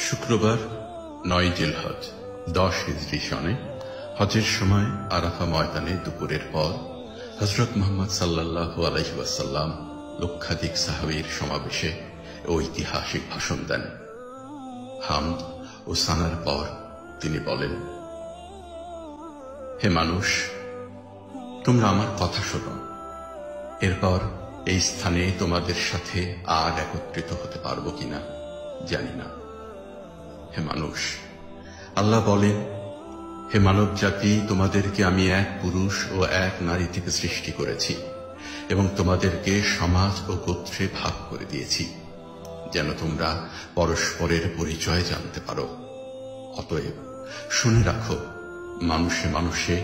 শুক্রবার ৯ জিলহজ ১০ হিজরি সনে হজের সময় আরাফা ময়দানে দুপুরের পর হযরত মুহাম্মদ সাল্লাল্লাহু আলাইহি ওয়াসাল্লাম লক্ষাধিক সাহাবীর সমাবেশে ঐতিহাসিক ভাষণ দেন। হামদ ও সানার পর তিনি বলেন, হে মানুষ, তোমরা আমার কথা শোনো। এরপর এই স্থানে তোমাদের সাথে আর একত্রিত হতে পারবো কিনা জানি না। হে মানুষ, আল্লাহ বলেন, হে মানব জাতি, তোমাদেরকে আমি এক পুরুষ ও এক নারী থেকে সৃষ্টি করেছি এবং তোমাদেরকে সমাজ ও গোত্রে ভাগ করে দিয়েছি যেন তোমরা পরস্পরের পরিচয় জানতে পারো। অতএব শুনে রাখো, মানুষে মানুষে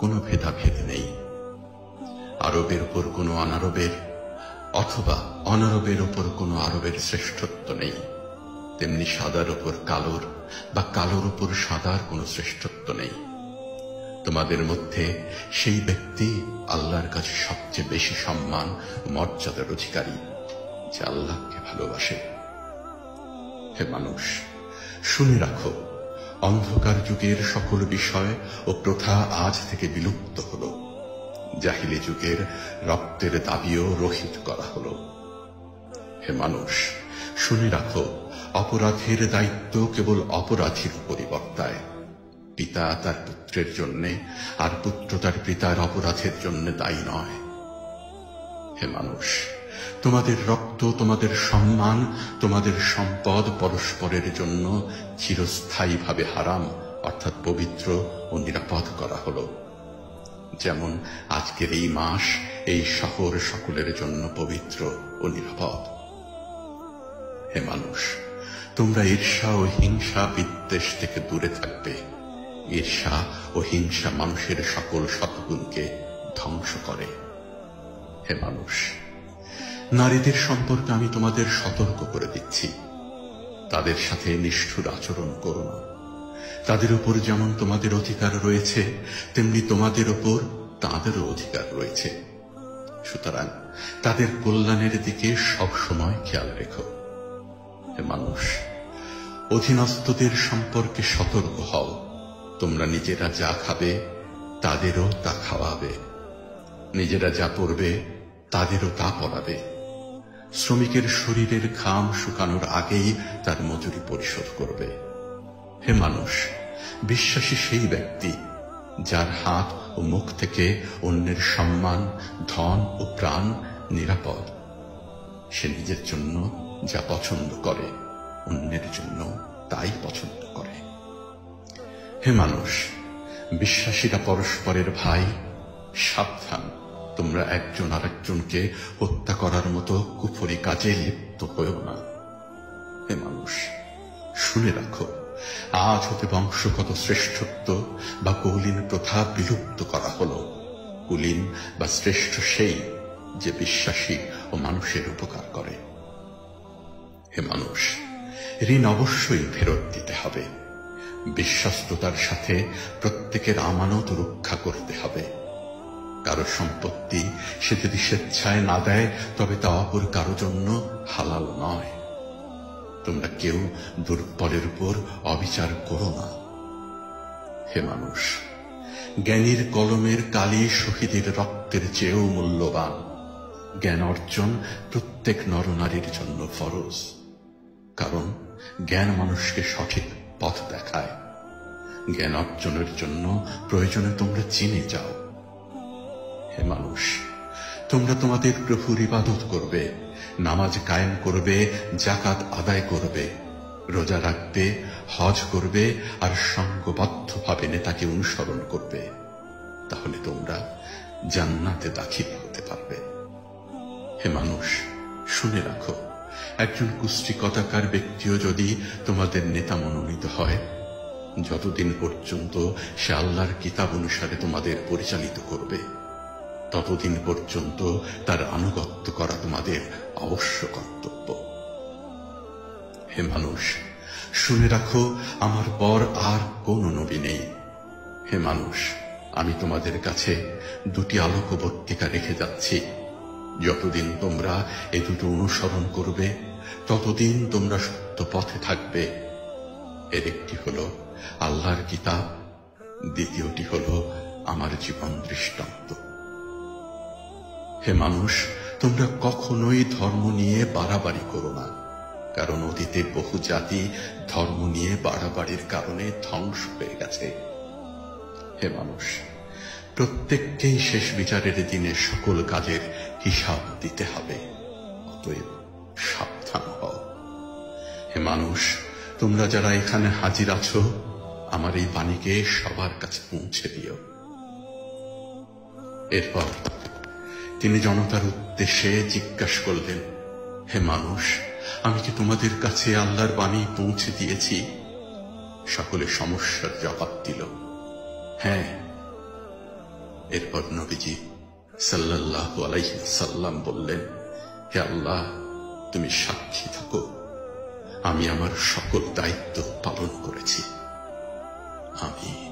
কোনো ভেদাভেদ নেই। আরবের উপর কোনো অনারবের অথবা অনারবের উপর কোনো আরবের শ্রেষ্ঠত্ব নেই, তেমনি সাদার উপর কালোর বা কালোর উপর সাদার কোনো শ্রেষ্ঠত্ব নেই। তোমাদের মধ্যে সেই ব্যক্তি আল্লাহর কাছে সবচেয়ে বেশি সম্মান ও মর্যাদার অধিকারী যে আল্লাহকে ভালোবাসে। হে মানুষ, শুনে রাখো, অন্ধকার যুগের সকল বিষয় ও প্রথা আজ থেকে বিলুপ্ত হল। জাহিলি যুগের রক্তের দাবিও রহিত করা হল। হে মানুষ, শুনে রাখো, অপরাধীর দায়িত্ব কেবল অপরাধীর উপরই বর্তায়। পিতা তার পুত্রের জন্য আর পুত্র তার পিতার অপরাধের জন্য দায়ী নয়। হে মানুষ, তোমাদের রক্ত, তোমাদের সম্মান, তোমাদের সম্পদ পরস্পরের জন্য চিরস্থায়ীভাবে হারাম অর্থাৎ পবিত্র ও নিরাপদ করা হল। যেমন আজকের এই মাস, এই শহর সকলের জন্য পবিত্র ও নিরাপদ। হে মানুষ, তোমরা ঈর্ষা ও হিংসা বিদ্বেষ থেকে দূরে থাকবে। ঈর্ষা ও হিংসা মানুষের সকল সদ্গুণকে ধ্বংস করে। হে মানুষ, নারীদের সম্পর্কে আমি তোমাদের সতর্ক করে দিচ্ছি, তাদের সাথে নিষ্ঠুর আচরণ করো না। তাদের উপর যেমন তোমাদের অধিকার রয়েছে, তেমনি তোমাদের উপর তাদেরও অধিকার রয়েছে। সুতরাং তাদের কল্যাণের দিকে সব সময় খেয়াল রেখো। হে মানুষ, অধীনস্থদের সম্পর্কে সতর্ক হও। তোমরা নিজেরা যা খাবে তাদেরও তা খাওয়াবে, নিজেরা যা পরবে তাদেরও তা পরাবে। শ্রমিকের শরীরের ঘাম শুকানোর আগেই তার মজুরি পরিশোধ করবে। হে মানুষ, বিশ্বাসী সেই ব্যক্তি যার হাত ও মুখ থেকে অন্যের সম্মান, ধন ও প্রাণ নিরাপদ। সে নিজের জন্য যা পছন্দ করে, অন্যের জন্য তাই পছন্দ করে। হে মানুষ, বিশ্বাসীরা পরস্পরের ভাই। সাবধান, তোমরা একজন আরেকজনকে হত্যা করার মতো কুফরি কাজে লিপ্ত হয়েও না। হে মানুষ, শুনে রাখো, আজ হতে বংশগত শ্রেষ্ঠত্ব বা কৌলীন প্রথা বিলুপ্ত করা হল। কুলীন বা শ্রেষ্ঠ সেই যে বিশ্বাসী ও মানুষের উপকার করে। হে মানুষ, ঋণ অবশ্যই ফেরত দিতে হবে। বিশ্বস্ততার সাথে প্রত্যেকের আমানত রক্ষা করতে হবে। কারো সম্পত্তি সে যদি স্বেচ্ছায় না দেয়, তবে তা অপর কারো জন্য হালাল নয়। তোমরা কেউ দুর্বলের উপর অবিচার করো না। হে মানুষ, জ্ঞানীর কলমের কালি শহীদের রক্তের চেয়েও মূল্যবান। জ্ঞান অর্জন প্রত্যেক নরনারীর জন্য ফরজ, কারণ জ্ঞান মানুষকে সঠিক পথ দেখায়। জ্ঞান অর্জনের জন্য প্রয়োজনে তোমরা চিনে যাও। হে মানুষ, তোমরা তোমাদের প্রভুর ইবাদত করবে, নামাজ কায়েম করবে, যাকাত আদায় করবে, রোজা রাখবে, হজ করবে আর সঙ্গবদ্ধভাবে নেতাকে অনুসরণ করবে। তাহলে তোমরা জান্নাতে দাখিল হতে পারবে। হে মানুষ, শুনে রাখো, একজন কুষ্টিকতাকার ব্যক্তিও যদি তোমাদের নেতা মনোনীত হয়, যতদিন পর্যন্ত সে আল্লাহর কিতাব অনুসারে তোমাদের পরিচালিত করবে, ততদিন পর্যন্ত তার আনুগত্য করা তোমাদের অবশ্য কর্তব্য। হে মানুষ, শুনে রাখো, আমার পর আর কোন নবী নেই। হে মানুষ, আমি তোমাদের কাছে দুটি আলোকবর্তিকা রেখে যাচ্ছি। যতদিন তোমরা এই দুটো অনুসরণ করবে, ততদিন তোমরা সত্য পথে থাকবে। এর একটি হলো আল্লাহর কিতাব, দ্বিতীয়টি হলো আমার জীবন দৃষ্টান্ত। হে মানুষ, তোমরা কখনোই ধর্ম নিয়ে বাড়াবাড়ি করো না, কারণ অতীতে বহু জাতি ধর্ম নিয়ে বাড়াবাড়ির কারণে ধ্বংস হয়ে গেছে। হে মানুষ, প্রত্যেককেই শেষ বিচারের দিনে সকল কাজের হিসাব দিতে হবে, অতএব সাবধান হও। হে মানুষ, তোমরা যারা এখানে হাজির আছো, আমার এই বাণীকে সবার কাছে পৌঁছে দিও। এরপর তিনি জনতার উদ্দেশ্যে জিজ্ঞাসা করলেন, হে মানুষ, আমি কি তোমাদের কাছে আল্লাহর বাণী পৌঁছে দিয়েছি? সকলে সমস্যার জবাব দিল, হ্যাঁ। এরপর নবীজি সাল্লাল্লাহু আলাইহি ওয়াসাল্লাম বললেন, হে আল্লাহ, তুমি সাক্ষী থাকো, আমি আমার সকল দায়িত্ব পালন করেছি। আমিন।